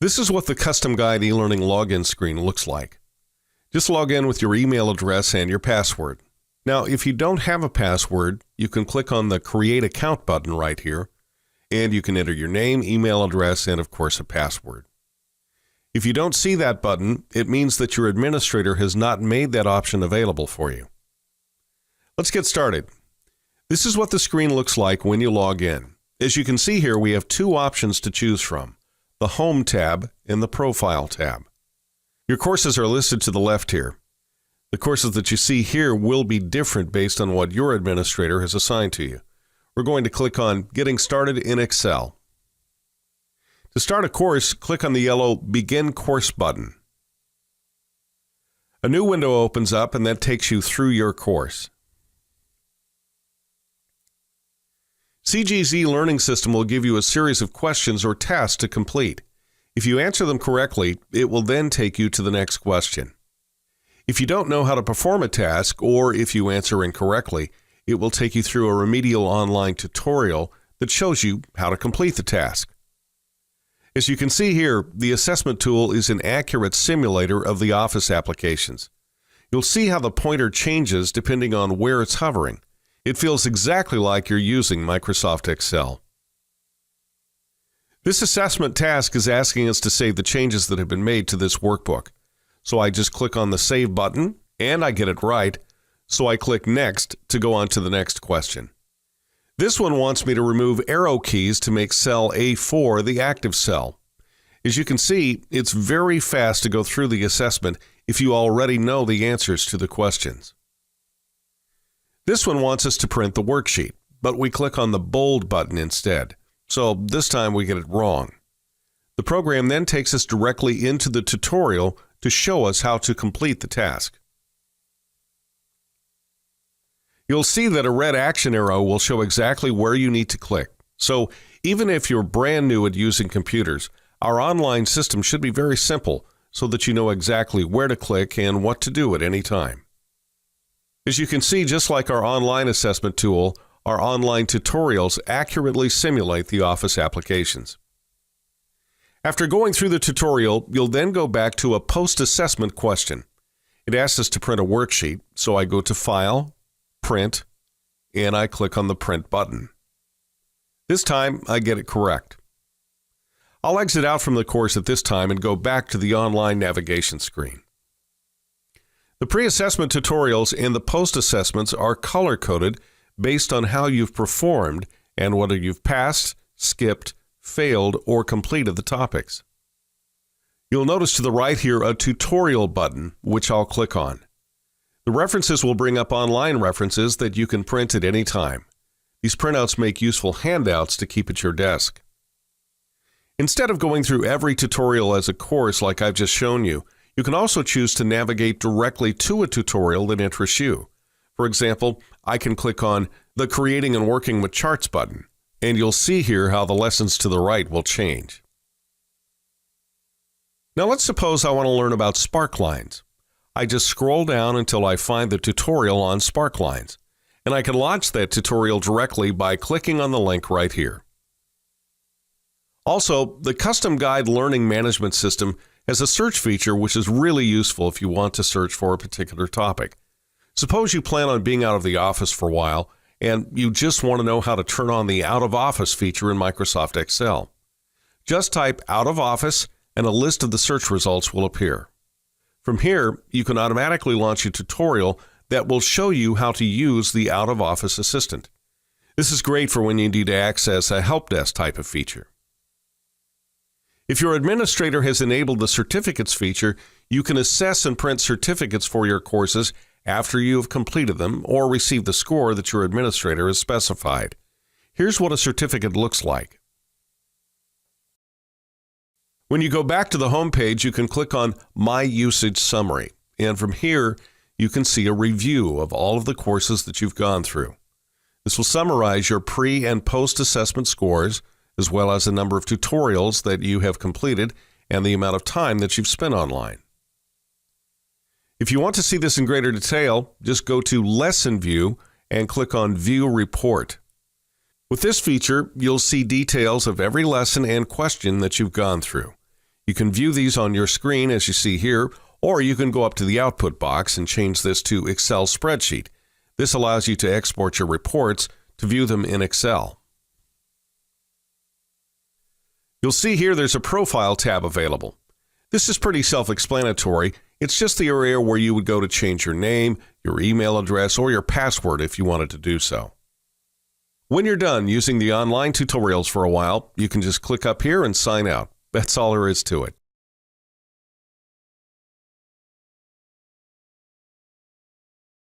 This is what the CustomGuide eLearning login screen looks like. Just log in with your email address and your password. Now, if you don't have a password, you can click on the Create Account button right here, and you can enter your name, email address, and of course a password. If you don't see that button, it means that your administrator has not made that option available for you. Let's get started. This is what the screen looks like when you log in. As you can see here, we have two options to choose from: the Home tab and the Profile tab. Your courses are listed to the left here. The courses that you see here will be different based on what your administrator has assigned to you. We're going to click on Getting Started in Excel. To start a course, click on the yellow Begin Course button. A new window opens up and that takes you through your course. CG's eLearning system will give you a series of questions or tasks to complete. If you answer them correctly, it will then take you to the next question. If you don't know how to perform a task, or if you answer incorrectly, it will take you through a remedial online tutorial that shows you how to complete the task. As you can see here, the assessment tool is an accurate simulator of the Office applications. You'll see how the pointer changes depending on where it's hovering. It feels exactly like you're using Microsoft Excel. This assessment task is asking us to save the changes that have been made to this workbook. So I just click on the Save button, and I get it right, so I click Next to go on to the next question. This one wants me to remove arrow keys to make cell A4 the active cell. As you can see, it's very fast to go through the assessment if you already know the answers to the questions. This one wants us to print the worksheet, but we click on the Bold button instead. So this time we get it wrong. The program then takes us directly into the tutorial to show us how to complete the task. You'll see that a red action arrow will show exactly where you need to click. So even if you're brand new at using computers, our online system should be very simple so that you know exactly where to click and what to do at any time. As you can see, just like our online assessment tool, our online tutorials accurately simulate the Office applications. After going through the tutorial, you'll then go back to a post-assessment question. It asks us to print a worksheet, so I go to File, Print, and I click on the Print button. This time, I get it correct. I'll exit out from the course at this time and go back to the online navigation screen. The pre-assessment tutorials and the post-assessments are color-coded based on how you've performed and whether you've passed, skipped, failed, or completed the topics. You'll notice to the right here a tutorial button, which I'll click on. The references will bring up online references that you can print at any time. These printouts make useful handouts to keep at your desk. Instead of going through every tutorial as a course like I've just shown you, you can also choose to navigate directly to a tutorial that interests you. For example, I can click on the Creating and Working with Charts button, and you'll see here how the lessons to the right will change. Now let's suppose I want to learn about sparklines. I just scroll down until I find the tutorial on sparklines, and I can launch that tutorial directly by clicking on the link right here. Also, the CustomGuide Learning Management System has a search feature which is really useful if you want to search for a particular topic. Suppose you plan on being out of the office for a while, and you just want to know how to turn on the Out of Office feature in Microsoft Excel. Just type Out of Office and a list of the search results will appear. From here, you can automatically launch a tutorial that will show you how to use the Out of Office Assistant. This is great for when you need to access a help desk type of feature. If your administrator has enabled the certificates feature, you can assess and print certificates for your courses after you have completed them or received the score that your administrator has specified. Here's what a certificate looks like. When you go back to the home page, you can click on My Usage Summary, and from here, you can see a review of all of the courses that you've gone through. This will summarize your pre- and post-assessment scores, as well as the number of tutorials that you have completed and the amount of time that you've spent online. If you want to see this in greater detail, just go to Lesson View and click on View Report. With this feature, you'll see details of every lesson and question that you've gone through. You can view these on your screen as you see here, or you can go up to the output box and change this to Excel spreadsheet. This allows you to export your reports to view them in Excel. You'll see here there's a Profile tab available. This is pretty self-explanatory. It's just the area where you would go to change your name, your email address, or your password if you wanted to do so. When you're done using the online tutorials for a while, you can just click up here and sign out. That's all there is to it.